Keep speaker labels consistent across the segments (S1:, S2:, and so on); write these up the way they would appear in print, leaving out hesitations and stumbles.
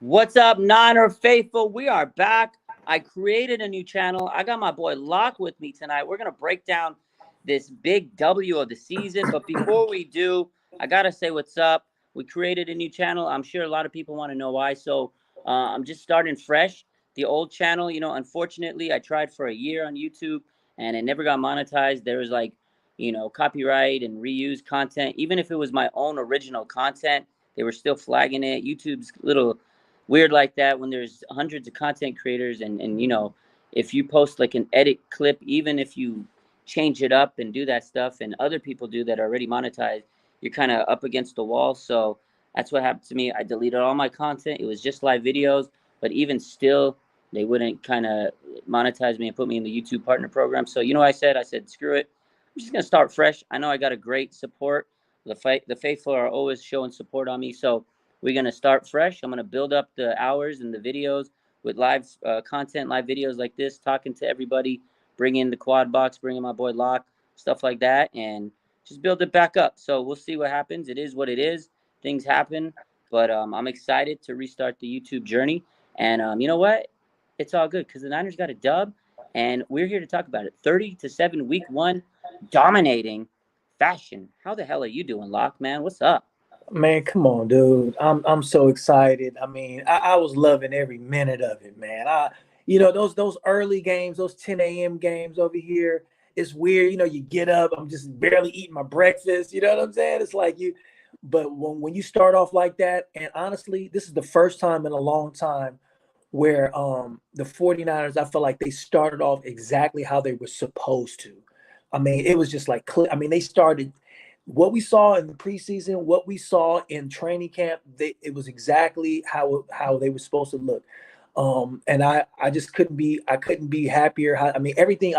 S1: What's up, Niner faithful? We are back. I created a new channel. I got my boy Locke with me tonight. We're going to break down this big W of the season. But before we do, I got to say what's up. We created a new channel. I'm sure a lot of people want to know why. So I'm just starting fresh. The old channel, unfortunately, I tried for a year on YouTube and it never got monetized. There was copyright and reuse content. Even if it was my own original content, they were still flagging it. YouTube's little weird like that when there's hundreds of content creators and if you post like an edit clip, even if you change it up and do that stuff and other people do that are already monetized, you're kind of up against the wall. So that's what happened to me. I deleted all my content. It was just live videos, but even still they wouldn't kind of monetize me and put me in the YouTube partner program. So I said screw it, I'm just gonna start fresh. I know I got a great support. The faithful are always showing support on me, so we're going to start fresh. I'm going to build up the hours and the videos with live content, live videos like this, talking to everybody, bring in the quad box, bring in my boy Locke, stuff like that, and just build it back up. So we'll see what happens. It is what it is. Things happen, but I'm excited to restart the YouTube journey. And you know what? It's all good because the Niners got a dub, and we're here to talk about it. 30-7, week 1, dominating fashion. How the hell are you doing, Locke, man? What's up?
S2: Man, come on, dude. I'm so excited. I mean, I was loving every minute of it, man. Those early games, those 10 a.m. games over here, it's weird. You get up, I'm just barely eating my breakfast. You know what I'm saying? It's like but when you start off like that, and honestly, this is the first time in a long time where the 49ers, I feel like they started off exactly how they were supposed to. I mean, it was just like, they started what we saw in the preseason, what we saw in training camp. It was exactly how they were supposed to look. And I just couldn't be happier. Everything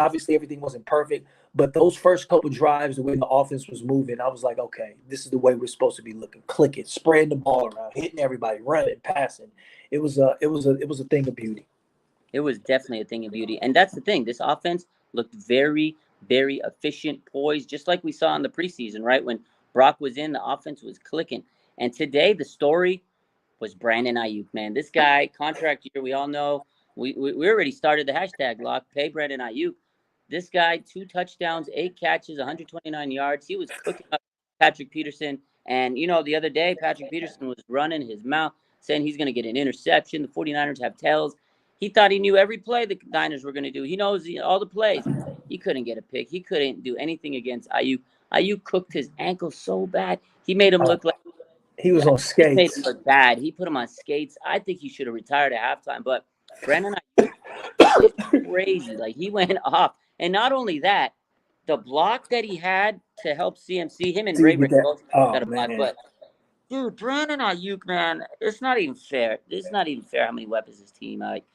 S2: wasn't perfect, but those first couple drives, the way the offense was moving, I was like, okay, this is the way we're supposed to be looking, clicking, spreading the ball around, hitting everybody, running, passing. It was a thing of beauty.
S1: It was definitely a thing of beauty. And that's the thing. This offense looked very, very efficient, poised, just like we saw in the preseason, right? When Brock was in, the offense was clicking. And today, the story was Brandon Aiyuk, man. This guy, contract year, we all know. We already started the hashtag lock, pay Brandon Aiyuk. This guy, 2 touchdowns, 8 catches, 129 yards. He was cooking up Patrick Peterson. And, the other day, Patrick Peterson was running his mouth, saying he's going to get an interception. The 49ers have tails. He thought he knew every play the Niners were going to do. He knows all the plays. He couldn't get a pick. He couldn't do anything against Aiyuk. Aiyuk cooked his ankle so bad. He made him look like
S2: he was on skates.
S1: He made him look bad. He put him on skates. I think he should have retired at halftime. But Brandon Aiyuk is crazy. Like, he went off. And not only that, the block that he had to help CMC, him and Ray both got a block. But dude, Brandon Aiyuk, man, it's not even fair. It's not even fair how many weapons his team. Like,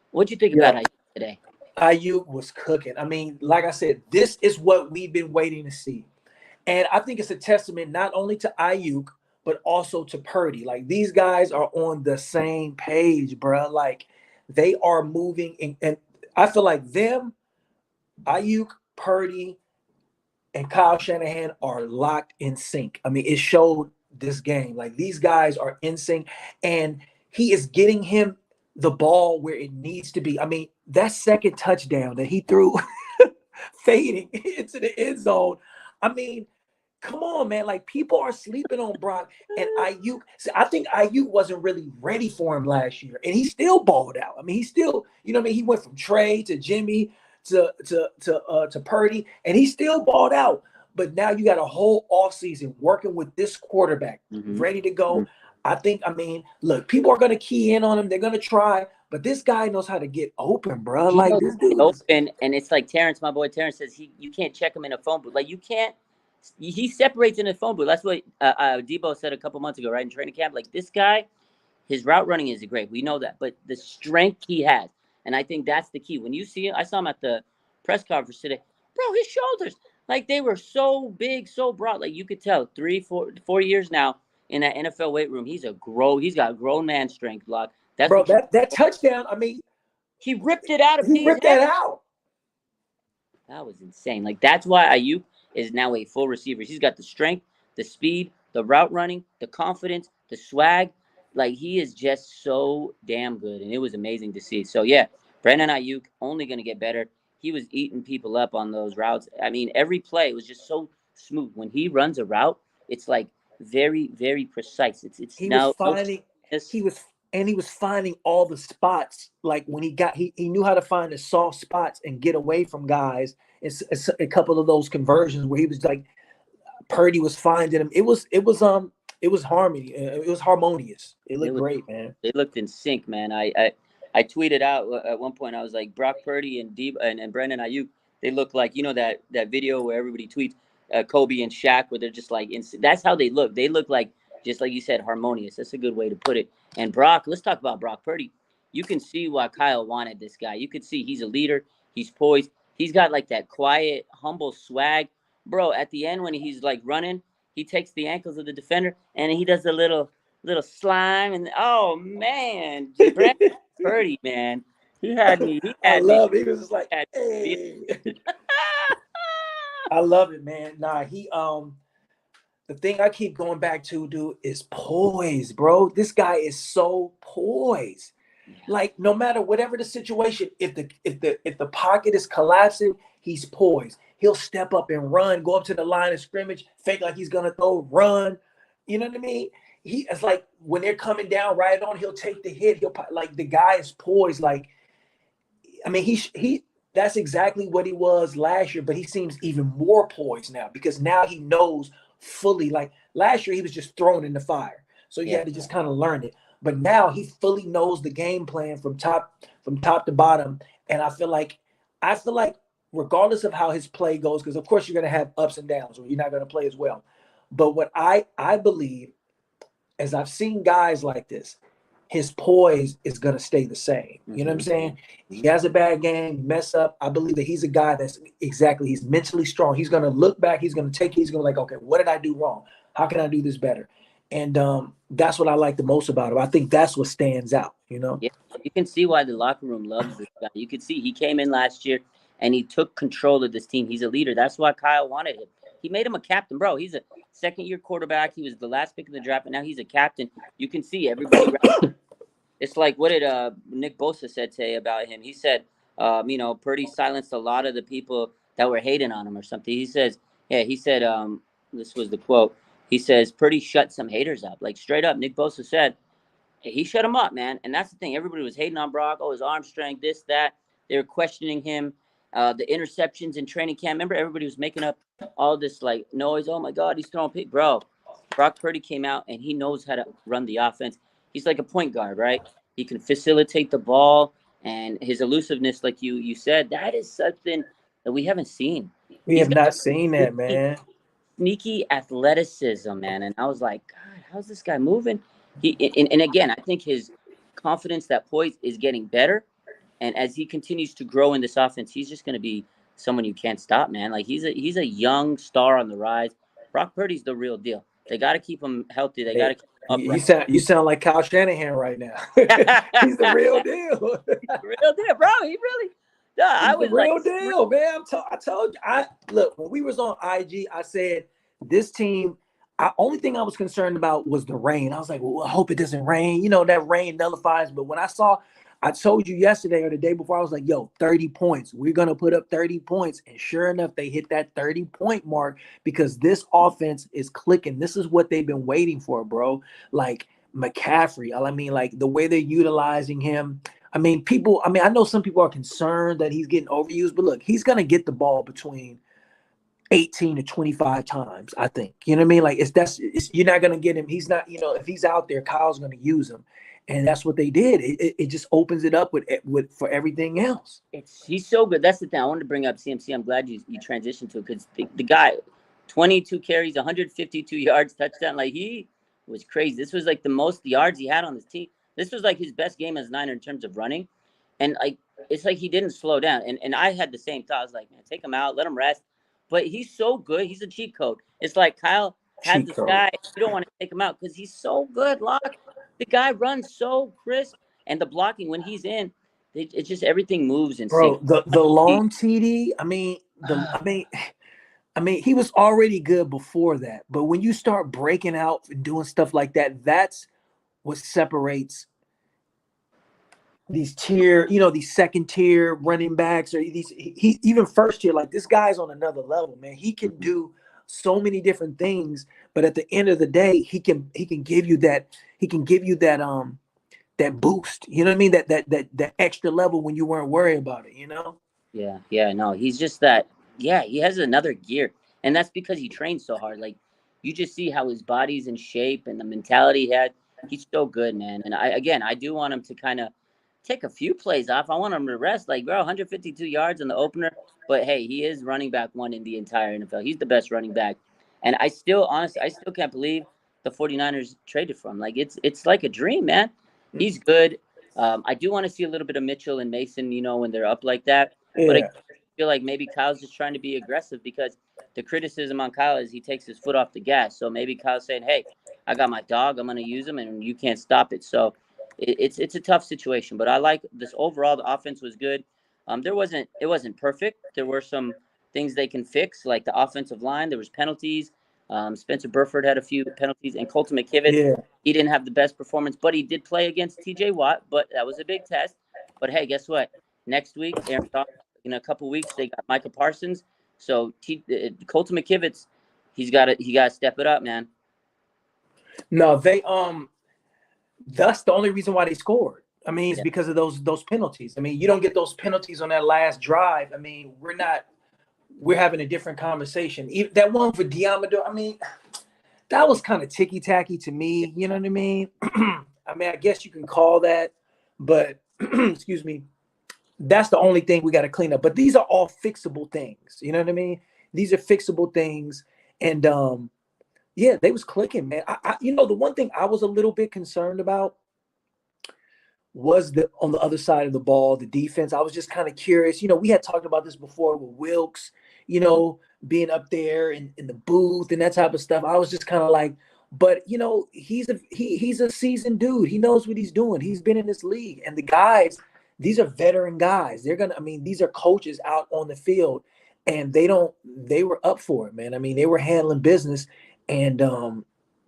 S1: what'd you think about Aiyuk today?
S2: Aiyuk was cooking. I mean, like I said, this is what we've been waiting to see. And I think it's a testament not only to Aiyuk, but also to Purdy. Like, these guys are on the same page, bro. Like, they are moving. And I feel like Aiyuk, Purdy, and Kyle Shanahan are locked in sync. I mean, it showed this game. Like, these guys are in sync. And he is getting him the ball where it needs to be. I mean, that second touchdown that he threw fading into the end zone. I mean, come on, man. Like, people are sleeping on Brock and Aiyuk. I think Aiyuk wasn't really ready for him last year, and he still balled out. I mean, he still, he went from Trey to Jimmy to Purdy, and he still balled out. But now you got a whole offseason working with this quarterback, ready to go. Look, people are going to key in on him. They're going to try, but this guy knows how to get open, bro. Like, this dude
S1: open, and it's like Terrence, my boy Terrence says you can't check him in a phone booth. Like, you can't. He separates in a phone booth. That's what Debo said a couple months ago, right, in training camp. Like, this guy, his route running is great. We know that. But the strength he has, and I think that's the key. When you see it, I saw him at the press conference today. Bro, his shoulders, like, they were so big, so broad. Like, you could tell 4 years now in that NFL weight room, he's got grown man strength, Block.
S2: That's bro, that touchdown, I mean,
S1: he ripped it out of
S2: He ripped that out.
S1: That was insane. Like, that's why Aiyuk is now a full receiver. He's got the strength, the speed, the route running, the confidence, the swag. Like, he is just so damn good, and it was amazing to see. So yeah, Brandon Ayuk only going to get better. He was eating people up on those routes. I mean, every play was just so smooth. When he runs a route, it's like very, very precise. It's
S2: He was
S1: now no
S2: finding
S1: this.
S2: he was finding all the spots. Like when he knew how to find the soft spots and get away from guys. It's a couple of those conversions where he was like Purdy was finding him. It was harmony. It was harmonious. It
S1: It
S2: looked
S1: was
S2: great, man.
S1: they looked in sync, man. I tweeted out at one point. I was like, Brock Purdy and and Brandon Ayuk. They look like, that video where everybody tweets Kobe and Shaq, where they're just like that's how they look. They look like, just like you said, harmonious. That's a good way to put it. And Brock, let's talk about Brock Purdy. You can see why Kyle wanted this guy. You could see he's a leader. He's poised. He's got like that quiet, humble swag, bro. At the end when he's like running, he takes the ankles of the defender and he does a little slime, and oh man, Brandon Purdy, man, he had me. He
S2: I
S1: had me.
S2: love it. He was just like,
S1: Had me.
S2: hey. I love it, man. Nah, the thing I keep going back to, dude, is poise, bro. This guy is so poised. Like no matter whatever the situation, if the pocket is collapsing, he's poised. He'll step up and run, go up to the line of scrimmage, fake like he's gonna throw, run. You know what I mean? It's like when they're coming down right on, he'll take the hit. Like the guy is poised. Like I mean, he that's exactly what he was last year, but he seems even more poised now because now he knows fully. Like last year, he was just thrown in the fire, so he had to just kind of learn it. But now he fully knows the game plan from top to bottom, and I feel like regardless of how his play goes, because of course you're going to have ups and downs, or you're not going to play as well. But what I believe, as I've seen guys like this, his poise is going to stay the same. You know what I'm saying? He has a bad game, mess up. I believe that he's a guy he's mentally strong. He's going to look back. He's going to take it. He's going to like, okay, what did I do wrong? How can I do this better? And that's what I like the most about him. I think that's what stands out,
S1: Yeah, you can see why the locker room loves this guy. You can see he came in last year and he took control of this team. He's a leader. That's why Kyle wanted him. He made him a captain, bro. He's a second-year quarterback. He was the last pick in the draft, and now he's a captain. You can see everybody. It's like, what did Nick Bosa said today about him? He said, Purdy silenced a lot of the people that were hating on him or something. He said, this was the quote. He says, Purdy shut some haters up. Like, straight up, Nick Bosa said, hey, he shut him up, man. And that's the thing. Everybody was hating on Brock. Oh, his arm strength, this, that. They were questioning him. The interceptions in training camp. Remember, everybody was making up all this, like, noise. Oh, my God, he's throwing pick. Bro, Brock Purdy came out, and he knows how to run the offense. He's like a point guard, right? He can facilitate the ball, and his elusiveness, like you said, that is something that we haven't seen.
S2: We have not seen that, man.
S1: Sneaky athleticism, man. And I was like, God, how's this guy moving? And again, I think his confidence, that poise, is getting better. And as he continues to grow in this offense, he's just going to be someone you can't stop, man. Like he's a young star on the rise. Brock Purdy's the real deal. They got to keep him healthy. They got to keep him
S2: upright. You sound like Kyle Shanahan right now. He's the real deal.
S1: Real deal, bro. He really. I was
S2: the real deal, man. I told you. Look, when we was on IG, I said this team. Only thing I was concerned about was the rain. I was like, well, I hope it doesn't rain. You know, that rain nullifies. But when I told you yesterday or the day before, I was like, yo, 30 points. We're going to put up 30 points. And sure enough, they hit that 30-point mark because this offense is clicking. This is what they've been waiting for, bro. Like McCaffrey. I mean, like the way they're utilizing him. I know some people are concerned that he's getting overused, but look, he's going to get the ball between 18 to 25 times, I think. You know what I mean? Like you're not going to get him. He's not, if he's out there, Kyle's going to use him. And that's what they did. It just opens it up with for everything else.
S1: He's so good. That's the thing. I wanted to bring up CMC. I'm glad you transitioned to it because the guy, 22 carries, 152 yards, touchdown. Like he was crazy. This was like the most yards he had on his team. This was like his best game as Niner in terms of running. And like it's like he didn't slow down. And I had the same thought. I was like, man, take him out, let him rest. But he's so good. He's a cheat code. It's like Kyle has this guy. You don't want to take him out because he's so good, Locke. The guy runs so crisp, and the blocking when he's in, it's just everything moves in
S2: sync. Bro, the long TD. I mean, he was already good before that, but when you start breaking out and doing stuff like that, that's what separates these tier, these second tier running backs, or he even first tier. Like, this guy's on another level, man. He can do so many different things, but at the end of the day, he can give you that that boost. You know what I mean? That extra level when you weren't worried about it.
S1: Yeah, no, he's just that. Yeah, he has another gear, and that's because he trains so hard. Like, you just see how his body's in shape and the mentality he had. He's so good, man. And I do want him to kind of take a few plays off. I want him to rest. Like, bro, 152 yards in the opener, but hey, he is running back one in the entire NFL. He's the best running back, and honestly, I still can't believe the 49ers traded for him. Like, it's like a dream, man. He's good. I do want to see a little bit of Mitchell and Mason, when they're up like that. But I
S2: Yeah.
S1: feel like maybe Kyle's just trying to be aggressive, because the criticism on Kyle is he takes his foot off the gas. So maybe Kyle's saying, hey, I got my dog. I'm going to use him, and you can't stop it. So it's a tough situation. But I like this overall. The offense was good. It wasn't perfect. There were some things they can fix, like the offensive line. There was penalties. Spencer Burford had a few penalties, and Colton McKivitz,
S2: Yeah.
S1: he didn't have the best performance, but he did play against TJ Watt. But that was a big test. But hey, guess what? Next week, Aaron Donald, in a couple weeks, they got Micah Parsons. So Colton McKivitz, he got to step it up, man.
S2: No, that's the only reason why they scored. I mean, it's because of those penalties. I mean, you don't get those penalties on that last drive. I mean, we're having a different conversation. That one for Diamador, I mean, that was kind of ticky-tacky to me. You know what I mean? I mean, I guess you can call that, but excuse me, that's the only thing we got to clean up. But these are all fixable things. You know what I mean? These are fixable things. And yeah, they was clicking, man. The one thing I was a little bit concerned about was on the other side of the ball, the defense. I was just kind of curious. We had talked about this before with Wilkes, being up there in the booth and that type of stuff. I was just kind of like, but he's a seasoned dude. He knows what he's doing. He's been in this league. And the guys, these are veteran guys. These are coaches out on the field, and they were up for it, man. I mean, they were handling business. And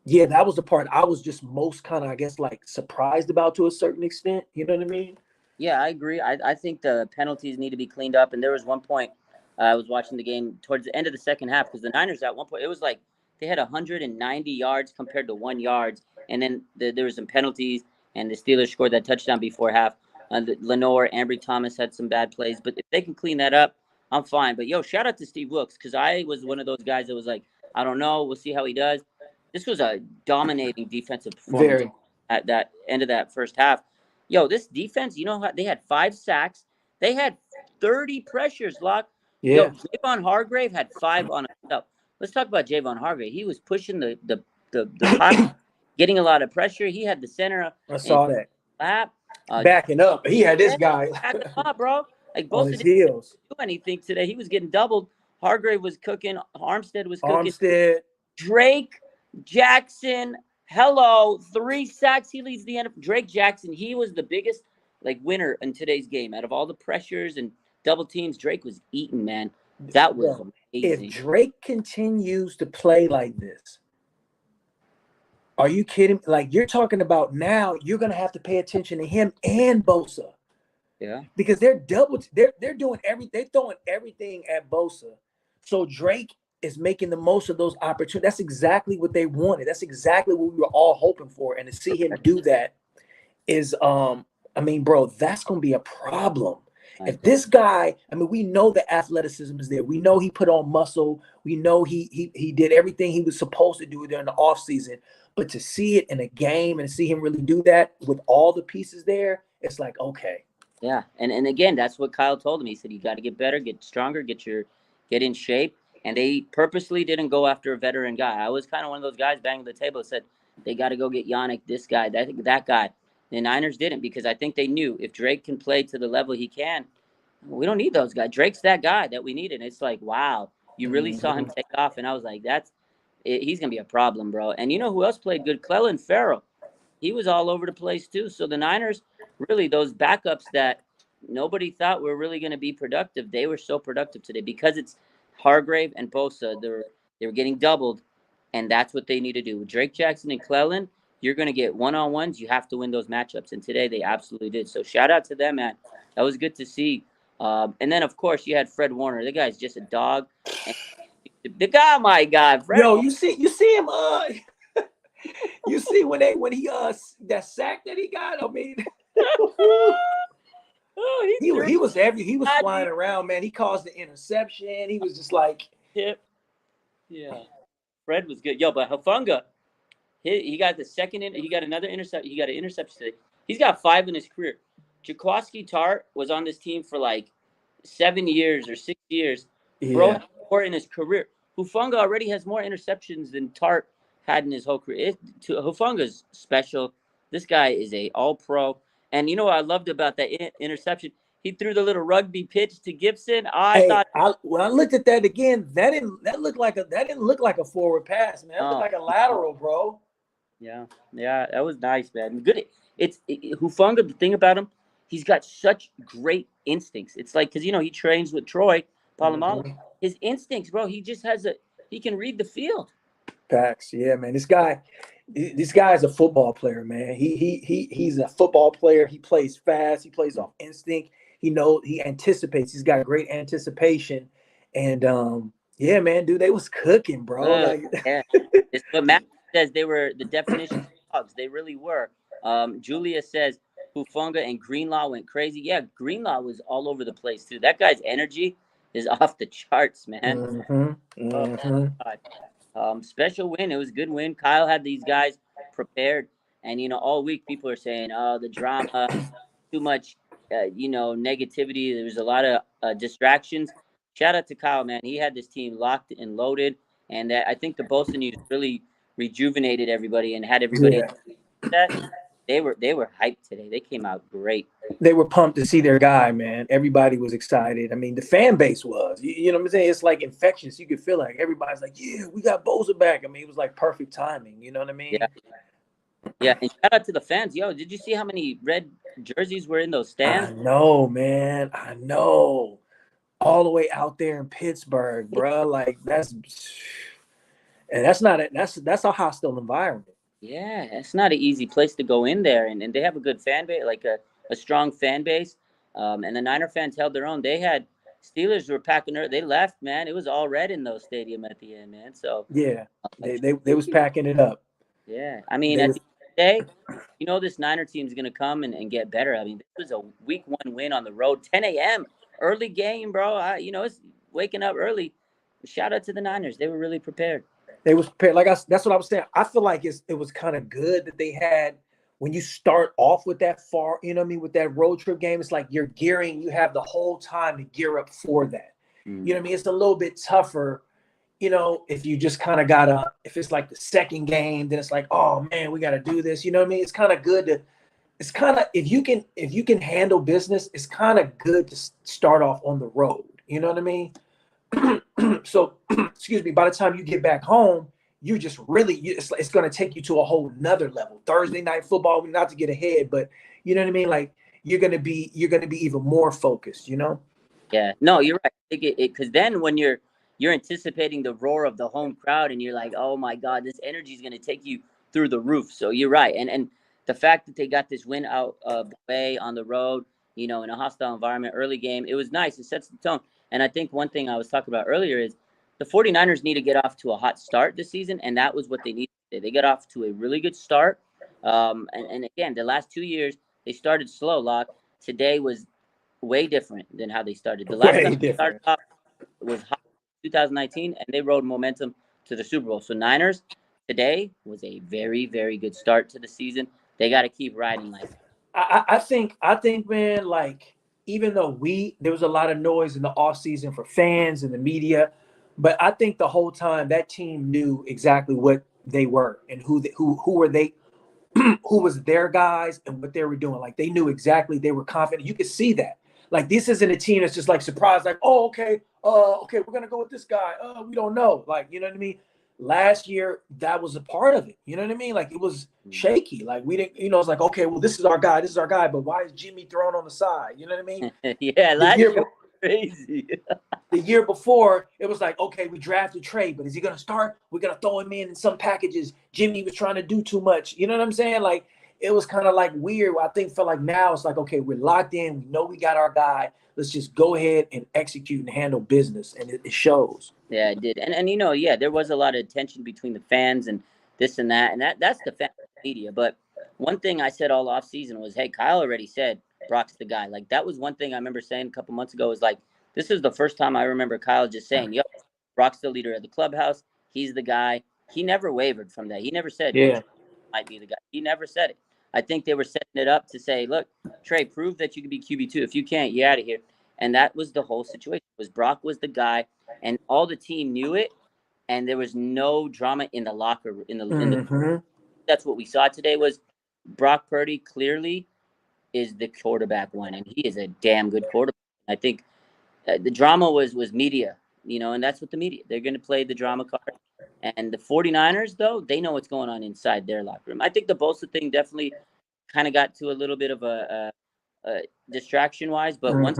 S2: yeah, that was the part I was just most kind of, I guess, like surprised about to a certain extent. You know what I mean?
S1: Yeah, I agree. I think the penalties need to be cleaned up. And there was one point I was watching the game towards the end of the second half, because the Niners at one point, it was like they had 190 yards compared to 1 yard. And then there was some penalties, and the Steelers scored that touchdown before half. Lenore, Ambry Thomas had some bad plays. But if they can clean that up, I'm fine. But, shout out to Steve Wilkes, because I was one of those guys that was like, I don't know. We'll see how he does. This was a dominating defensive performance at that end of that first half. This defense, they had 5 sacks. They had 30 pressures, Lock.
S2: Yeah.
S1: Javon Hargrave had 5 on himself. Let's talk about Javon Hargrave. He was pushing the pocket, getting a lot of pressure. He had the center.
S2: I saw that.
S1: Lap.
S2: Backing up. He had this guy.
S1: Backing up, bro. Like,
S2: on his heels.
S1: Didn't do anything today. He was getting doubled. Hargrave was cooking. Armstead was cooking. Drake Jackson, 3 sacks. He leads the NFL. Drake Jackson, he was the biggest winner in today's game. Out of all the pressures and double teams, Drake was eating, man. That was amazing.
S2: If Drake continues to play like this, are you kidding? Like, you're talking about now, you're gonna have to pay attention to him and Bosa.
S1: Yeah.
S2: Because they're doing they're throwing everything at Bosa. So Drake is making the most of those opportunities. That's exactly what they wanted. That's exactly what we were all hoping for. And to see him do that is, bro, that's going to be a problem. If this guy, we know the athleticism is there. We know he put on muscle. We know he did everything he was supposed to do during the offseason. But to see it in a game and see him really do that with all the pieces there, it's like, okay.
S1: Yeah. And again, that's what Kyle told him. He said, you got to get better, get stronger, get in shape. And they purposely didn't go after a veteran guy. I was kind of one of those guys banging the table and said, they got to go get Yannick, this guy, that guy. The Niners didn't, because I think they knew if Drake can play to the level he can, we don't need those guys. Drake's that guy that we need. And it's like, wow, you really saw him take off. And I was like, he's going to be a problem, bro. And you know who else played good? Clelin Ferrell. He was all over the place too. So the Niners, really, those backups that nobody thought were really going to be productive, they were so productive today, because it's Hargrave and Bosa. They were getting doubled, and that's what they need to do. Drake Jackson and Clelin, you're going to get one-on-ones. You have to win those matchups. And today they absolutely did. So shout out to them, man. That was good to see. And then, of course, you had Fred Warner. The guy's just a dog. And the guy, my God, Fred.
S2: Yo, you see him. You see when he that sack that he got. I mean, he was flying around, man. He caused the interception. He was just like,
S1: yeah. Fred was good. Yo, but Hufanga, he got he got another interception. He got an interception today. He's got 5 in his career. Jaquaski Tart was on this team for like 7 years or 6 years.
S2: Yeah.
S1: Bro had 4 in his career. Hufanga already has more interceptions than Tart had in his whole career. Hufanga's special. This guy is a all-pro. And you know what I loved about that interception? He threw the little rugby pitch to Gibson.
S2: When I looked at that again, that didn't look like a forward pass, man. That looked like a lateral, bro.
S1: Yeah, that was nice, man. Good. Hufanga. The thing about him, he's got such great instincts. It's like because he trains with Troy Polamalu. Mm-hmm. His instincts, bro. He just he can read the field. Facts,
S2: yeah, man. This guy is a football player, man. He's a football player. He plays fast. He plays off instinct. He anticipates. He's got great anticipation, and yeah, man, dude, they was cooking, bro.
S1: Yeah. It's what Matt says. They were the definition of dogs. They really were. Julia says Hufanga and Greenlaw went crazy. Yeah, Greenlaw was all over the place too. That guy's energy is off the charts, man.
S2: Mm-hmm. Mm-hmm.
S1: Special win. It was a good win. Kyle had these guys prepared, and all week people are saying, "Oh, the drama, too much." Negativity. There was a lot of distractions. Shout out to Kyle, man. He had this team locked and loaded, and I think the Bosa news really rejuvenated everybody and had everybody. Yeah. They were hyped today. They came out great.
S2: They were pumped to see their guy, man. Everybody was excited. I mean, the fan base was. You know what I'm saying? It's like infectious. You could feel like everybody's like, "Yeah, we got Bosa back." I mean, it was like perfect timing. You know what I mean?
S1: Yeah, and shout out to the fans. Yo, did you see how many red jerseys were in those stands?
S2: I know, man. I know. All the way out there in Pittsburgh, bro. Like that's a hostile environment.
S1: Yeah, it's not an easy place to go in there, and they have a good fan base, like a strong fan base. And the Niner fans held their own. They had Steelers were packing. They left, man. It was all red in those stadium at the end, man. So
S2: yeah, they was packing it up.
S1: Yeah, I mean, at the end of the day, this Niner team is going to come and get better. I mean, this was a week 1 win on the road, 10 a.m. early game, bro. It's waking up early. Shout out to the Niners. They were really prepared.
S2: They was prepared. That's what I was saying. I feel like it was kind of good that they had when you start off with that far, with that road trip game. It's like you have the whole time to gear up for that. Mm-hmm. You know what I mean? It's a little bit tougher. If you just kind of if it's like the second game, then it's like, oh man, we got to do this. You know what I mean? It's kind of good if you can handle business, it's kind of good to start off on the road. You know what I mean? So, excuse me, by the time you get back home, you just really, it's going to take you to a whole nother level. Thursday night football, not to get ahead, but you know what I mean? Like you're going to be even more focused,
S1: Yeah, no, you're right. Because then when you're anticipating the roar of the home crowd and you're like, oh my God, this energy is going to take you through the roof. So you're right. And the fact that they got this win out of the way on the road, in a hostile environment, early game, it was nice. It sets the tone. And I think one thing I was talking about earlier is the 49ers need to get off to a hot start this season. And that was what they needed. They got off to a really good start. And again, the last 2 years, they started slow, Locke. Today was way different than how they started. The last time they started off was hot 2019, and they rode momentum to the Super Bowl. So Niners today was a very, very good start to the season. They got to keep riding like that.
S2: I think, man, like even though there was a lot of noise in the offseason for fans and the media, but I think the whole time that team knew exactly what they were and who were they, who was their guys and what they were doing. Like they knew exactly, they were confident. You could see that. Like this isn't a team that's just like surprised, like, oh, okay, we're gonna go with this guy. We don't know. Like, you know what I mean? Last year, that was a part of it. You know what I mean? Like it was shaky. Like we didn't, it's like, okay, well, this is our guy, but why is Jimmy thrown on the side? You know what I mean?
S1: Yeah, last year crazy.
S2: The year before, it was like, okay, we drafted Trey, but is he gonna start? We're gonna throw him in some packages. Jimmy was trying to do too much. You know what I'm saying? Like it was kind of like weird. I think felt like now it's like, okay, we're locked in. We know we got our guy. Let's just go ahead and execute and handle business, and it shows.
S1: Yeah, it did. And yeah, there was a lot of tension between the fans and this and that's the fan media. But one thing I said all off season was, hey, Kyle already said Brock's the guy. Like that was one thing I remember saying a couple months ago was like, this is the first time I remember Kyle just saying, yo, Brock's the leader of the clubhouse. He's the guy. He never wavered from that. He never said,
S2: Yeah.
S1: might be the guy. He never said it. I think they were setting it up to say, look, Trey, prove that you can be QB2. If you can't, you're out of here. And that was the whole situation. Was Brock was the guy, and all the team knew it, and there was no drama in the locker room. That's what we saw today was Brock Purdy clearly is the quarterback one, and he is a damn good quarterback. I think the drama was media, and that's what the media. They're going to play the drama card. And the 49ers, though, they know what's going on inside their locker room. I think the Bosa thing definitely kind of got to a little bit of a distraction-wise, but once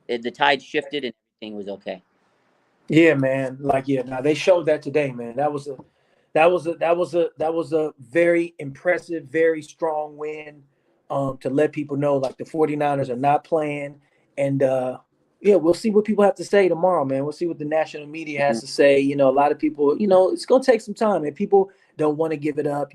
S1: the tide shifted and everything was okay.
S2: Yeah, man. Now they showed that today, man. That was a very impressive, very strong win to let people know like the 49ers are not playing. And we'll see what people have to say tomorrow, man. We'll see what the national media has to say. A lot of people, it's gonna take some time and people don't want to give it up,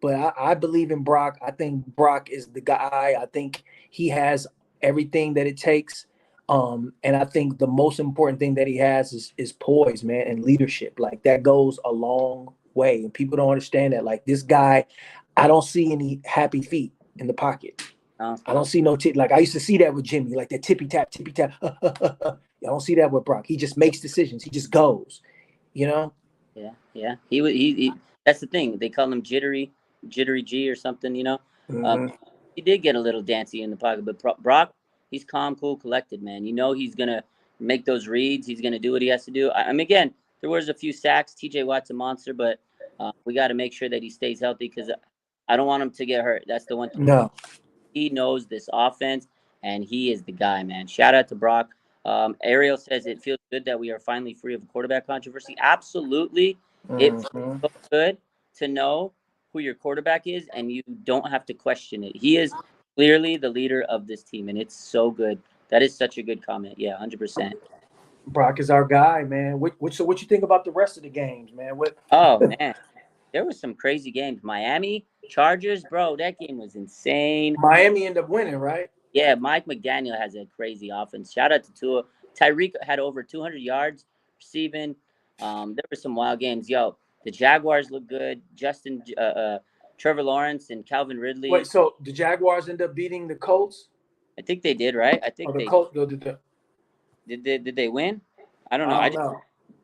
S2: but I believe in Brock. I think Brock is the guy. I think he has everything that it takes. And I think the most important thing that he has is poise, man, and leadership. Like that goes a long way. And people don't understand that. Like this guy, I don't see any happy feet in the pocket. I don't see no like I used to see that with Jimmy, like that tippy tap. I don't see that with Brock. He just makes decisions. He just goes,
S1: Yeah. He that's the thing. They call him jittery G or something, He did get a little dancy in the pocket, but Brock, he's calm, cool, collected, man. He's going to make those reads. He's going to do what he has to do. I mean, again, there was a few sacks. TJ Watt's a monster, but we got to make sure that he stays healthy because I don't want him to get hurt. That's the one thing.
S2: No.
S1: He knows this offense, and he is the guy, man. Shout out to Brock. Ariel says it feels good that we are finally free of a quarterback controversy. Absolutely. It feels so good to know who your quarterback is, and you don't have to question it. He is clearly the leader of this team, and it's so good. That is such a good comment. Yeah, 100%.
S2: Brock is our guy, man. So what you think about the rest of the games, man?
S1: Oh, man. There was some crazy games. Miami, Chargers, bro, that game was insane.
S2: Miami ended up winning, right?
S1: Yeah, Mike McDaniel has a crazy offense. Shout out to Tua. Tyreek had over 200 yards receiving. There were some wild games. Yo, the Jaguars look good. Trevor Lawrence and Calvin Ridley.
S2: Wait, so the Jaguars end up beating the Colts?
S1: I think they did, right? I think
S2: the Colts
S1: did they win? I don't know.
S2: I don't know.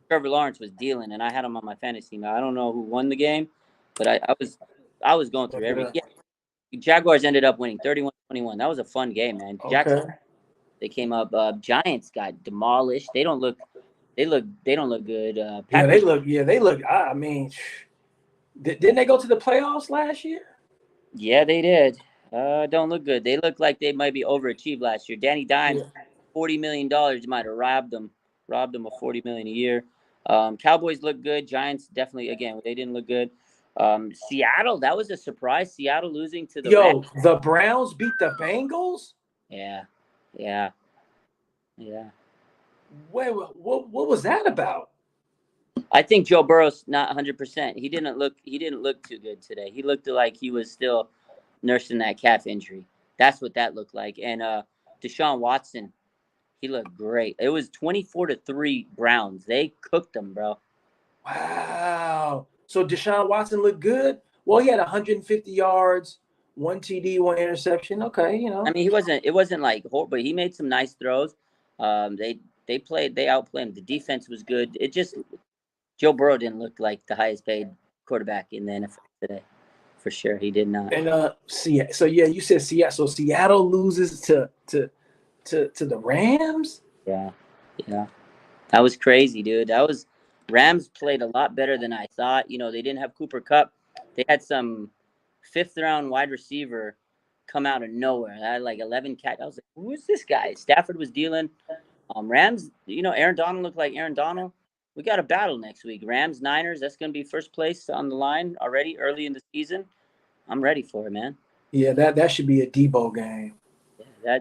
S1: Trevor Lawrence was dealing, and I had him on my fantasy team. I don't know who won the game, but I was going through every. Yeah, Jaguars ended up winning 31-21. That was a fun game, man. Jackson, they came up. Giants got demolished. They don't look good.
S2: They look. I mean, didn't they go to the playoffs last year?
S1: Yeah, they did. Don't look good. They look like they might be overachieved last year. Danny Dimes, $40 million might have robbed them of $40 million a year. Cowboys look good. Giants definitely, again, they didn't look good. Seattle, that was a surprise. Seattle losing to the Rams.
S2: The Browns beat the Bengals?
S1: Yeah.
S2: Wait, what was that about?
S1: I think Joe Burrow's not 100%. He didn't look too good today. He looked like he was still nursing that calf injury. That's what that looked like. And Deshaun Watson, he looked great. It was 24-3 Browns. They cooked them, bro.
S2: Wow. So Deshaun Watson looked good? Well, he had 150 yards, 1 TD, 1 interception. Okay,
S1: I mean, it wasn't like horrible, but he made some nice throws. They outplayed him. The defense was good. It just Joe Burrow didn't look like the highest paid quarterback in the NFL today. For sure, he did not.
S2: And you said Seattle. So Seattle loses to the Rams?
S1: Yeah. That was crazy, dude. Rams played a lot better than I thought. They didn't have Cooper Kupp. They had some 5th-round wide receiver come out of nowhere. I had like 11 catch. I was like, who is this guy? Stafford was dealing. Rams, Aaron Donald looked like Aaron Donald. We got a battle next week. Rams, Niners. That's going to be first place on the line already early in the season. I'm ready for it, man.
S2: Yeah, that should be a Debo game.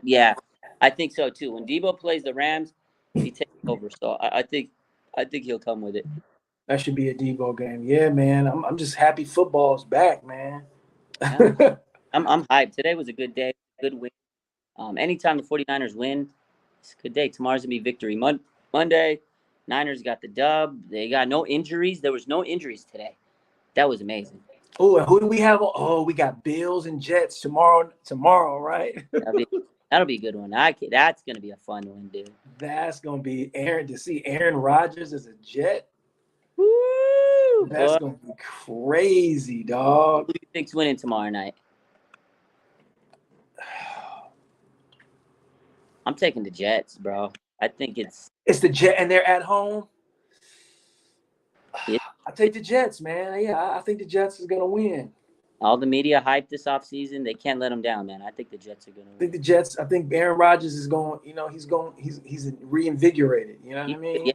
S1: Yeah, I think so too. When Debo plays the Rams, he takes over. So I think he'll come with it.
S2: That should be a Debo game. Yeah, man. I'm just happy football's back, man.
S1: Yeah. I'm hyped. Today was a good day, good win. Anytime the 49ers win, it's a good day. Tomorrow's gonna be victory. Monday, Niners got the dub. They got no injuries. There was no injuries today. That was amazing.
S2: Oh, and who do we have? Oh, we got Bills and Jets tomorrow. Tomorrow, right?
S1: That'll be a good one. That's gonna be a fun one, dude.
S2: That's gonna be Aaron to see Aaron Rodgers as a Jet.
S1: Woo!
S2: That's gonna be crazy, dog.
S1: Who do you think's winning tomorrow night? I'm taking the Jets, bro. I think it's
S2: the Jet, and they're at home.
S1: Yeah.
S2: I take the Jets, man. Yeah, I think the Jets is gonna win.
S1: All the media hype this offseason. They can't let them down, man. I think the Jets are gonna win.
S2: I think the Jets. I think Aaron Rodgers is going. He's reinvigorated. You know what I mean?
S1: Yeah.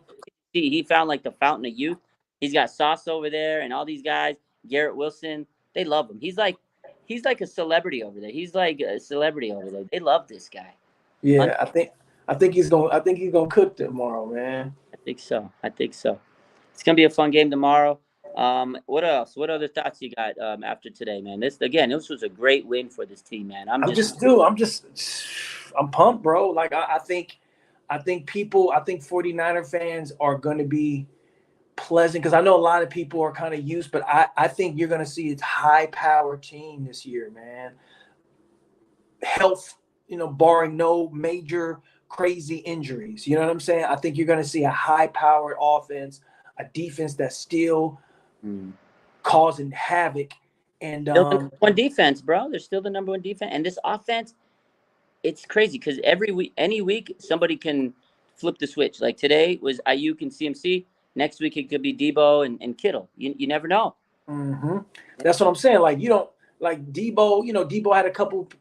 S1: He found like the fountain of youth. He's got Sauce over there, and all these guys. Garrett Wilson. They love him. He's like a celebrity over there. He's like a celebrity over there. They love this guy.
S2: Yeah, I think he's gonna cook tomorrow, man.
S1: I think so. It's gonna be a fun game tomorrow. What else? What other thoughts you got after today, man? This was a great win for this team, man. I'm
S2: pumped, bro. Like I think 49er fans are gonna be pleasant because I know a lot of people are kind of used, but I think you're gonna see it's high power team this year, man. Health, barring no major crazy injuries. You know what I'm saying? I think you're gonna see a high powered offense, a defense that's still causing havoc. And
S1: the number one defense, bro. They're still the number one defense. And this offense, it's crazy because any week, somebody can flip the switch. Like today was Aiyuk and CMC. Next week, it could be Debo and Kittle. You never know.
S2: Mm-hmm. That's what I'm saying. Like, you don't like Debo, Debo had a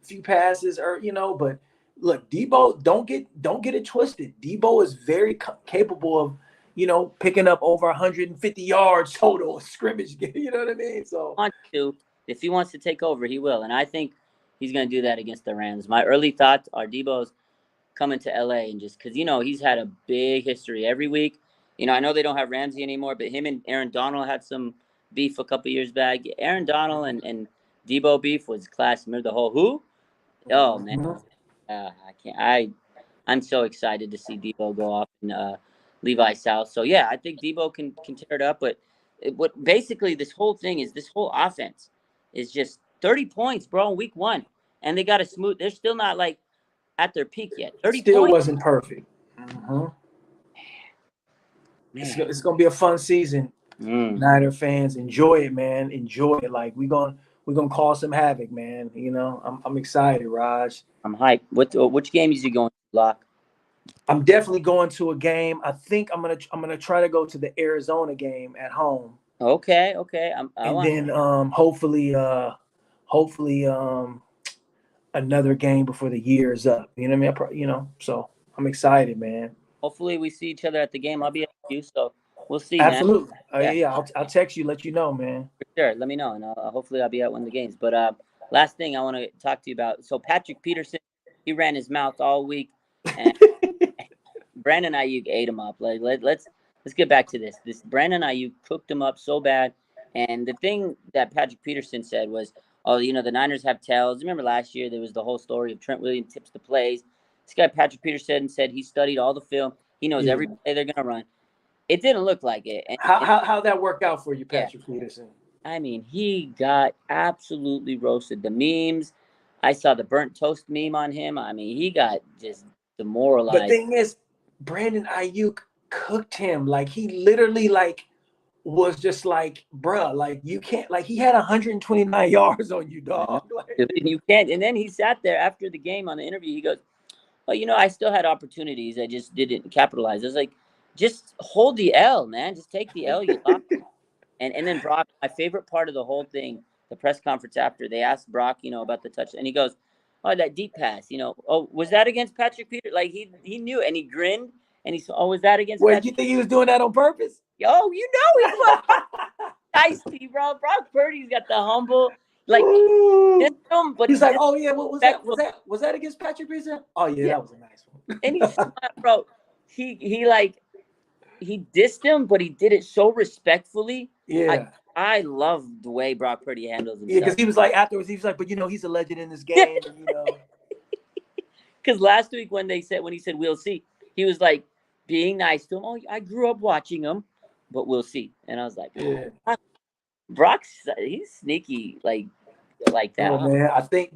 S2: few passes but look, Debo, don't get it twisted. Debo is very capable of, picking up over 150 yards total scrimmage. You know what I mean? So
S1: if he wants to take over, he will. And I think he's going to do that against the Rams. My early thoughts are Debo's coming to LA and just because, he's had a big history every week. I know they don't have Ramsey anymore, but him and Aaron Donald had some beef a couple years back. Aaron Donald and Debo beef was class. Remember the whole who? Oh, man. I can't. I'm so excited to see Debo go off in Levi South. So, yeah, I think Debo can tear it up. But what basically this whole offense is just 30 points, bro, in week 1. And they got to smooth. They're still not, like, at their peak yet. 30
S2: still
S1: points.
S2: Wasn't perfect. Mm-hmm. It's going to be a fun season. Niner fans, enjoy it, man. Enjoy it. Like, we're gonna cause some havoc, man. I'm excited, Raj.
S1: I'm hyped. Which game is you going to, Lock?
S2: I'm definitely going to a game. I think I'm gonna try to go to the Arizona game at home.
S1: Okay.
S2: Then hopefully another game before the year is up. You know what I mean? So I'm excited, man.
S1: Hopefully we see each other at the game. I'll be at you, so we'll see.
S2: Absolutely.
S1: Man.
S2: Yeah. I'll text you, let you know, man.
S1: For sure. Let me know, and hopefully I'll be at one of the games. But last thing I want to talk to you about. So Patrick Peterson, he ran his mouth all week, and Brandon Aiyuk ate him up. Like let's get back to this. This Brandon Aiyuk cooked him up so bad. And the thing that Patrick Peterson said was, "Oh, the Niners have tails." Remember last year there was the whole story of Trent Williams tips the plays. This guy Patrick Peterson said he studied all the film. He knows every play they're gonna run. It didn't look like it. And
S2: how that worked out for you, Patrick Peterson?
S1: I mean, he got absolutely roasted. The memes, I saw the burnt toast meme on him. I mean, he got just demoralized.
S2: The thing is, Brandon Aiyuk cooked him. Like, he literally was just like, bruh, like, you can't, like, he had 129 yards on you, dog.
S1: Like, you can't. And then he sat there after the game on the interview. He goes, well, I still had opportunities. I just didn't capitalize. I was like, just hold the L, man. Just take the L. You lost. And then Brock, my favorite part of the whole thing, the press conference after, they asked Brock, about the touch. And he goes, oh, that deep pass, oh, was that against Patrick Peter? Like he knew, and he grinned, and he said, oh, was that against
S2: Wait,
S1: Patrick?
S2: you think he was doing that on purpose?
S1: Yo, he was nice, bro. Brock Purdy's got the humble, like,
S2: Ooh.
S1: dissed him, but
S2: He's
S1: he
S2: like, oh yeah, what was that?
S1: disrespectful.
S2: Was that against Patrick Peterson? Oh yeah,
S1: Yeah,
S2: that was a nice one.
S1: and he smiled, bro. He dissed him, but he did it so respectfully.
S2: Yeah.
S1: I love the way Brock Purdy handles
S2: Yeah, because
S1: himself.
S2: he was like afterwards, he was like, but he's a legend in this game, and
S1: Because last week when he said we'll see, he was like being nice to him. Oh, I grew up watching him, but we'll see. And I was like,
S2: Yeah.
S1: Brock's he's sneaky like that.
S2: Oh man, I think,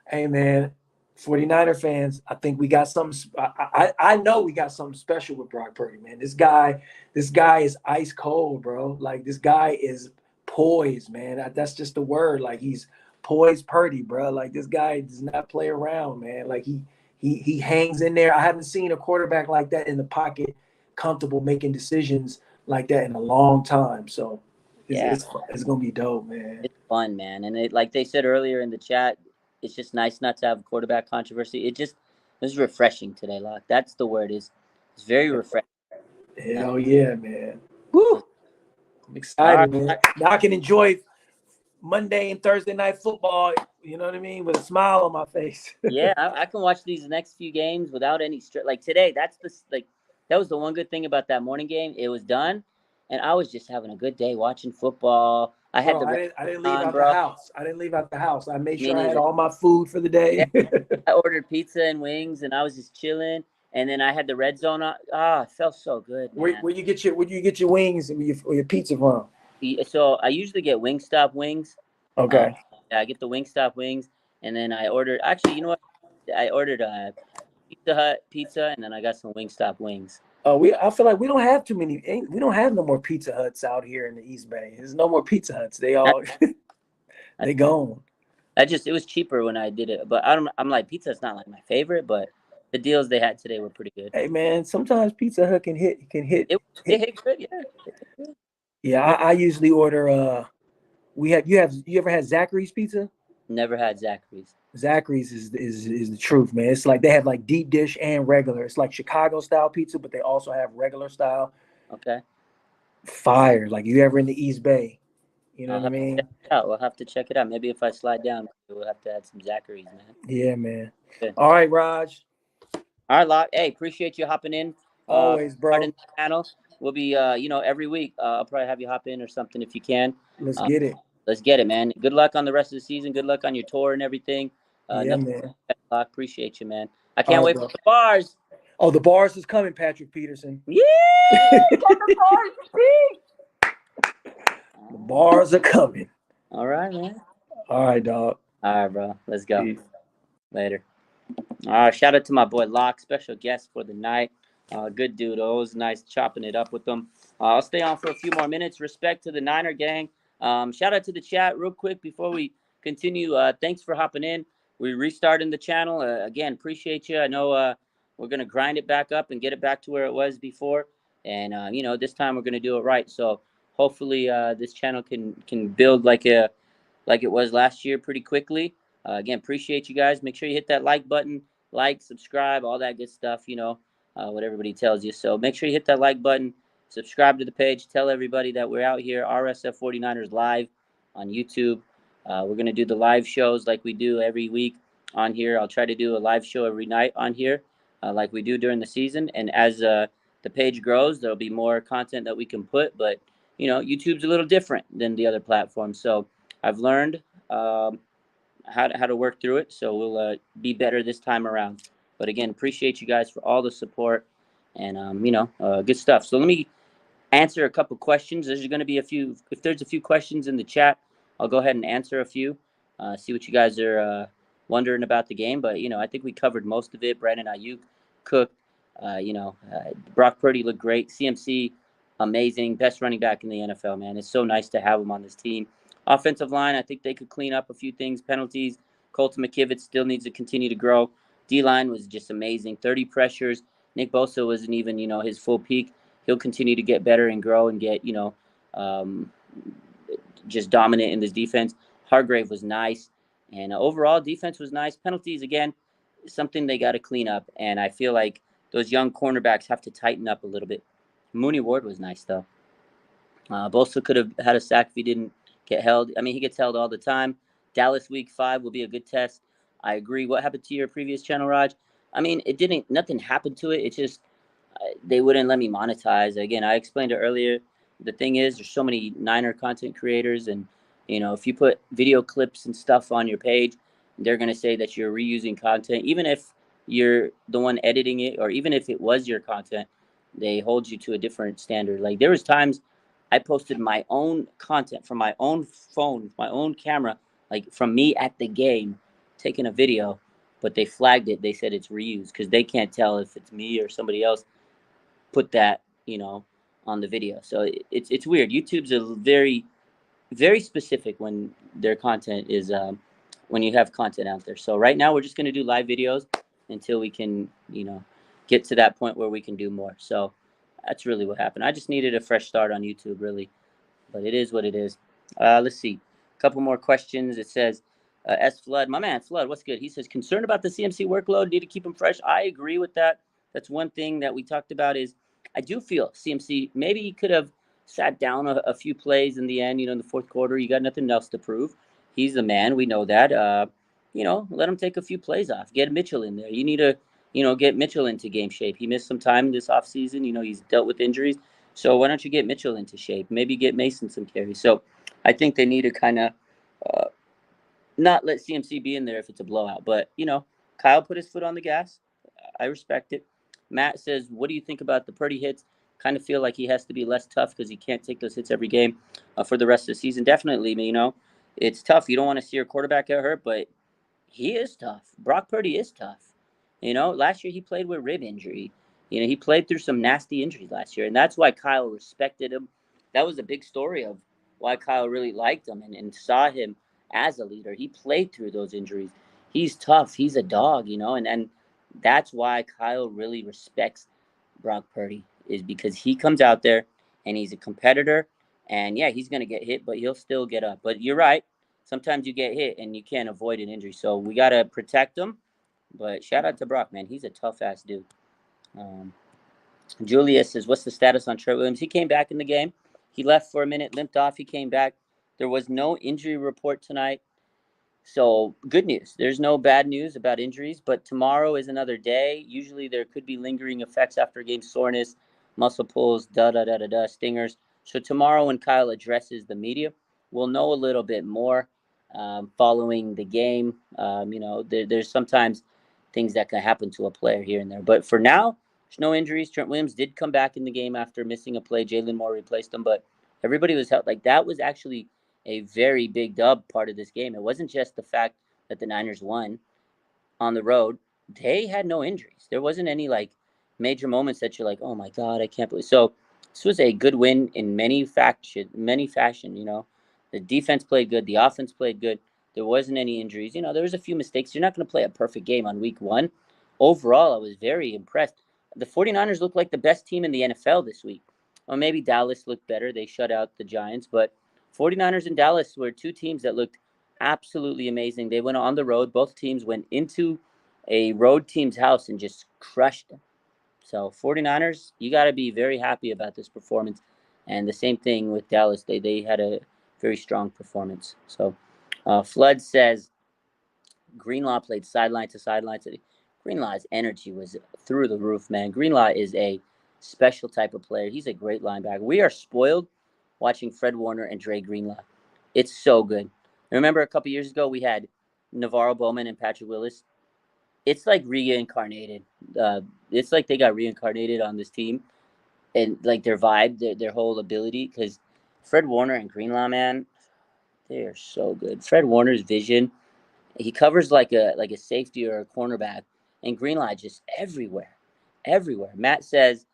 S2: hey man, 49er fans, I think we got something. I know we got something special with Brock Purdy, man. This guy is ice cold, bro. Like this guy is poised, man. That's just the word. Like he's poised Purdy, bro. Like this guy does not play around, man. Like he hangs in there. I haven't seen a quarterback like that in the pocket, comfortable making decisions like that in a long time. So it's gonna be dope, man.
S1: It's fun, man. And like they said earlier in the chat, it's just nice not to have quarterback controversy. It was refreshing today, Locke. That's the word. It's very refreshing.
S2: Hell yeah, man. Woo! I'm excited, man. Now I can enjoy Monday and Thursday night football, you know what I mean, with a smile on my face.
S1: Yeah, I can watch these next few games without any stress. Like today, that was the one good thing about that morning game. It was done, and I was just having a good day watching football. I
S2: didn't leave out the house. I didn't leave out the house. I made sure I had all my food for the day.
S1: Yeah. I ordered pizza and wings, and I was just chilling. And then I had the red zone on. It felt so good, man.
S2: Where you get your wings and your pizza from?
S1: So I usually get Wingstop wings.
S2: Okay.
S1: I get the Wingstop wings, and then I ordered. Actually, you know what? I ordered Pizza Hut pizza, and then I got some Wingstop wings.
S2: I feel like we don't have too many. We don't have no more Pizza Huts out here in the East Bay. There's no more Pizza Huts. They all they gone.
S1: It was cheaper when I did it, but I'm like, pizza's not like my favorite, but the deals they had today were pretty good.
S2: Hey man, sometimes Pizza Hut can hit.
S1: It hit good, yeah.
S2: Yeah, I usually order. You ever had Zachary's pizza?
S1: Never had Zachary's.
S2: Zachary's is the truth, man. It's like they have like deep dish and regular. It's like Chicago style pizza, but they also have regular style.
S1: Okay.
S2: Fire. Like you ever in the East Bay? You know what I mean?
S1: We'll have to check it out. Maybe if I slide down, we'll have to add some Zachary's, man.
S2: Yeah, man. Good. All right, Raj.
S1: All right, Locke. Hey, appreciate you hopping in.
S2: Always, bro.
S1: The channel. We'll be, every week. I'll probably have you hop in or something if you can.
S2: Let's get it.
S1: Let's get it, man. Good luck on the rest of the season. Good luck on your tour and everything.
S2: Yeah, man.
S1: Locke, appreciate you, man. I can't wait for the bars.
S2: Oh, the bars is coming, Patrick Peterson.
S1: Yeah, the
S2: bars are coming.
S1: All right, man.
S2: All right, dog.
S1: All right, bro. Let's go. Peace. Later. Shout out to my boy Locke, special guest for the night. Good dude. Always nice chopping it up with them. I'll stay on for a few more minutes. Respect to the Niner gang. Shout out to the chat real quick before we continue. Thanks for hopping in. We're restarting the channel. Again, appreciate you. I know we're going to grind it back up and get it back to where it was before. And, this time we're going to do it right. So hopefully this channel can build like it was last year pretty quickly. Again, appreciate you guys. Make sure you hit that like button, subscribe, all that good stuff, what everybody tells you. So make sure you hit that like button, subscribe to the page, tell everybody that we're out here, RSF 49ers live on YouTube. We're going to do the live shows like we do every week on here. I'll try to do a live show every night on here like we do during the season. And as the page grows, there'll be more content that we can put. But, YouTube's a little different than the other platforms. So I've learned how to work through it. So we'll be better this time around. But again, appreciate you guys for all the support and, good stuff. So let me answer a couple questions. There's going to be if there's a few questions in the chat, I'll go ahead and answer a few, see what you guys are wondering about the game. But, I think we covered most of it. Brandon Aiyuk cooked, Brock Purdy looked great. CMC, amazing. Best running back in the NFL, man. It's so nice to have him on this team. Offensive line, I think they could clean up a few things. Penalties, Colton McKivitz still needs to continue to grow. D-line was just amazing. 30 pressures. Nick Bosa wasn't even, his full peak. He'll continue to get better and grow and get, just dominant in this defense. Hargrave was nice. And overall, defense was nice. Penalties, again, something they got to clean up. And I feel like those young cornerbacks have to tighten up a little bit. Mooney Ward was nice, though. Bosa could have had a sack if he didn't get held. I mean, he gets held all the time. Dallas week 5 will be a good test. I agree. What happened to your previous channel, Raj? I mean, nothing happened to it. It's just they wouldn't let me monetize. Again, I explained it earlier. The thing is, there's so many Niner content creators, and if you put video clips and stuff on your page, they're gonna say that you're reusing content, even if you're the one editing it, or even if it was your content. They hold you to a different standard. Like there was times I posted my own content from my own phone, my own camera, like from me at the game, taking a video, but they flagged it. They said it's reused because they can't tell if it's me or somebody else put that, on the video. So it's weird. YouTube's a very, very specific when their content is when you have content out there. So right now we're just gonna do live videos until we can, get to that point where we can do more. So that's really what happened. I just needed a fresh start on YouTube, really, but it is what it is. Let's see, a couple more questions. It says, S Flood, my man Flood, what's good? He says, concerned about the CMC workload, need to keep him fresh. I agree with that. That's one thing that we talked about is I do feel CMC, maybe he could have sat down a few plays in the end, in the fourth quarter. You got nothing else to prove. He's the man. We know that. Let him take a few plays off. Get Mitchell in there. You need to, get Mitchell into game shape. He missed some time this offseason. He's dealt with injuries. So why don't you get Mitchell into shape? Maybe get Mason some carries. So I think they need to kind of not let CMC be in there if it's a blowout. But, Kyle put his foot on the gas. I respect it. Matt says, what do you think about the Purdy hits? Kind of feel like he has to be less tough because he can't take those hits every game for the rest of the season. Definitely, it's tough. You don't want to see your quarterback get hurt, but he is tough. Brock Purdy is tough. Last year he played with rib injury. He played through some nasty injuries last year, and that's why Kyle respected him. That was a big story of why Kyle really liked him and saw him as a leader. He played through those injuries. He's tough. He's a dog, and that's why Kyle really respects Brock Purdy, is because he comes out there and he's a competitor. And yeah, he's going to get hit, but he'll still get up. But you're right. Sometimes you get hit and you can't avoid an injury. So we got to protect him. But shout out to Brock, man. He's a tough ass dude. Julius says, what's the status on Trey Williams? He came back in the game. He left for a minute, limped off. He came back. There was no injury report tonight. So good news. There's no bad news about injuries, but tomorrow is another day. Usually there could be lingering effects after game, soreness, muscle pulls, stingers. So tomorrow when Kyle addresses the media, we'll know a little bit more following the game. There's sometimes things that can happen to a player here and there. But for now, there's no injuries. Trent Williams did come back in the game after missing a play. Jalen Moore replaced him, but everybody was held. Like that was actually a very big dub part of this game. It wasn't just the fact that the Niners won on the road. They had no injuries. There wasn't any major moments that you're like, oh my God, I can't believe. So this was a good win in many fashion. The defense played good. The offense played good. There wasn't any injuries. There was a few mistakes. You're not going to play a perfect game on week 1. Overall, I was very impressed. The 49ers looked like the best team in the NFL this week. Or maybe Dallas looked better. They shut out the Giants, but 49ers and Dallas were two teams that looked absolutely amazing. They went on the road. Both teams went into a road team's house and just crushed them. So 49ers, you got to be very happy about this performance. And the same thing with Dallas. They had a very strong performance. So Flood says Greenlaw played sideline to sideline. Greenlaw's energy was through the roof, man. Greenlaw is a special type of player. He's a great linebacker. We are spoiled watching Fred Warner and Dre Greenlaw. It's so good. Remember a couple years ago we had Navarro Bowman and Patrick Willis. It's like reincarnated. It's like they got reincarnated on this team, and like their vibe, their whole ability. Because Fred Warner and Greenlaw, man, they are so good. Fred Warner's vision, he covers like a safety or a cornerback, and Greenlaw just everywhere. Matt says,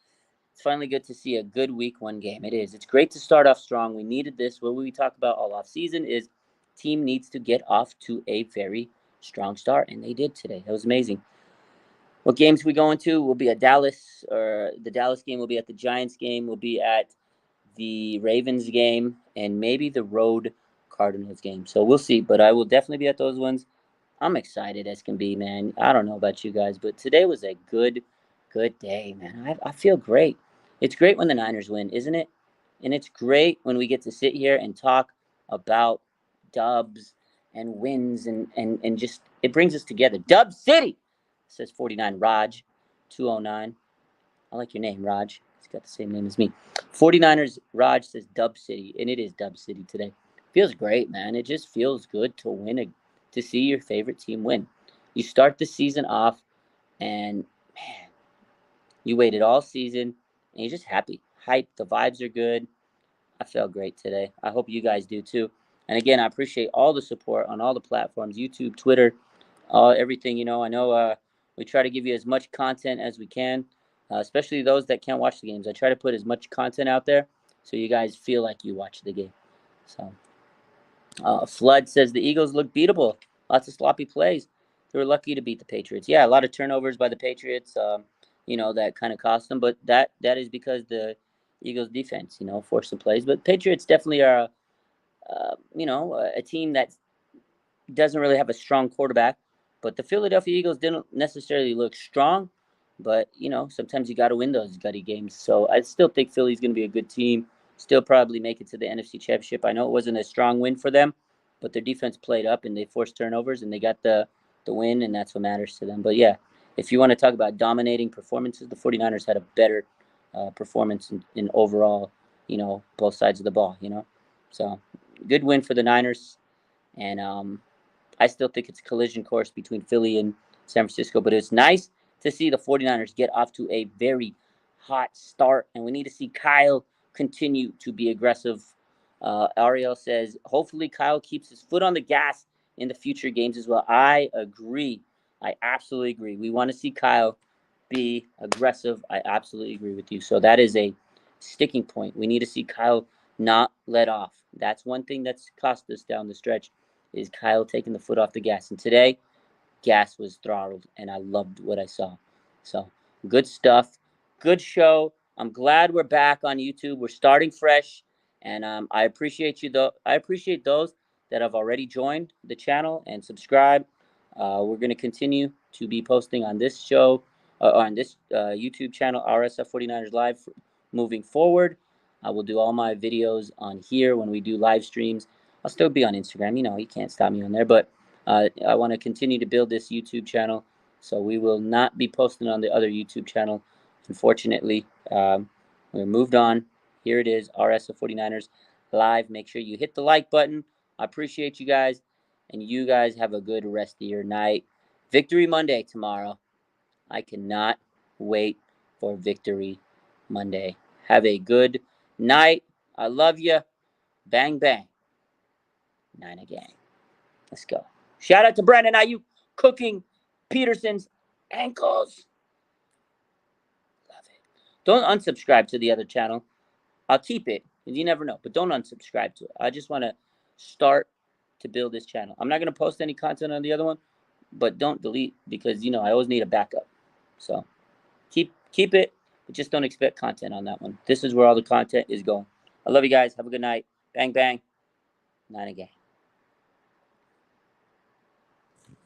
S1: it's finally good to see a good week 1 game. It is. It's great to start off strong. We needed this. What we talk about all off season is team needs to get off to a very strong start, and they did today. That was amazing. What games we going to? We'll be at Dallas, or the Dallas game. We'll be at the Giants game. We'll be at the Ravens game, and maybe the road Cardinals game. So we'll see. But I will definitely be at those ones. I'm excited as can be, man. I don't know about you guys, but today was a good day, man. I feel great. It's great when the Niners win, isn't it? And it's great when we get to sit here and talk about dubs and wins and just it brings us together. Dub City, says 49 Raj, 209. I like your name, Raj. He's got the same name as me. 49ers Raj says Dub City, and it is Dub City today. Feels great, man. It just feels good to win, to see your favorite team win. You start the season off, and man, you waited all season, and you're just happy. Hype, the vibes are good. I felt great today. I hope you guys do too. And again, I appreciate all the support on all the platforms, YouTube, Twitter, everything. I know we try to give you as much content as we can, especially those that can't watch the games. I try to put as much content out there so you guys feel like you watch the game. So, Flood says the Eagles look beatable. Lots of sloppy plays. They were lucky to beat the Patriots. Yeah, a lot of turnovers by the Patriots. That kind of cost them, but that is because the Eagles defense, forced some plays. But Patriots definitely are, a team that doesn't really have a strong quarterback. But the Philadelphia Eagles didn't necessarily look strong. But, sometimes you got to win those gutty games. So I still think Philly's going to be a good team. Still probably make it to the NFC Championship. I know it wasn't a strong win for them, but their defense played up and they forced turnovers and they got the win, and that's what matters to them. But, yeah, if you want to talk about dominating performances, the 49ers had a better performance in overall, both sides of the ball, So, good win for the Niners. And I still think it's a collision course between Philly and San Francisco, but it's nice to see the 49ers get off to a very hot start, and we need to see Kyle continue to be aggressive. Ariel says, hopefully Kyle keeps his foot on the gas in the future games as well. I agree. I absolutely agree. We want to see Kyle be aggressive. I absolutely agree with you. So that is a sticking point. We need to see Kyle not let off. That's one thing that's cost us down the stretch is Kyle taking the foot off the gas. And today, gas was throttled, and I loved what I saw. So, good stuff. Good show. I'm glad we're back on YouTube. We're starting fresh, and I appreciate you, though. I appreciate those that have already joined the channel and subscribed. We're going to continue to be posting on this show, on this YouTube channel, RSF 49ers Live, moving forward. I will do all my videos on here when we do live streams. I'll still be on Instagram. You can't stop me on there. But I want to continue to build this YouTube channel. So we will not be posting on the other YouTube channel. Unfortunately, we're moved on. Here it is, RS of 49ers Live. Make sure you hit the like button. I appreciate you guys. And you guys have a good rest of your night. Victory Monday tomorrow. I cannot wait for Victory Monday. Have a good night. I love you. Bang, bang. Niner gang. Let's go. Shout out to Brandon Aiyuk cooking Peterson's ankles. Love it. Don't unsubscribe to the other channel. I'll keep it. You never know. But don't unsubscribe to it. I just want to start to build this channel. I'm not going to post any content on the other one, but don't delete because, I always need a backup. So keep it, but just don't expect content on that one. This is where all the content is going. I love you guys. Have a good night. Bang, bang. Nine again.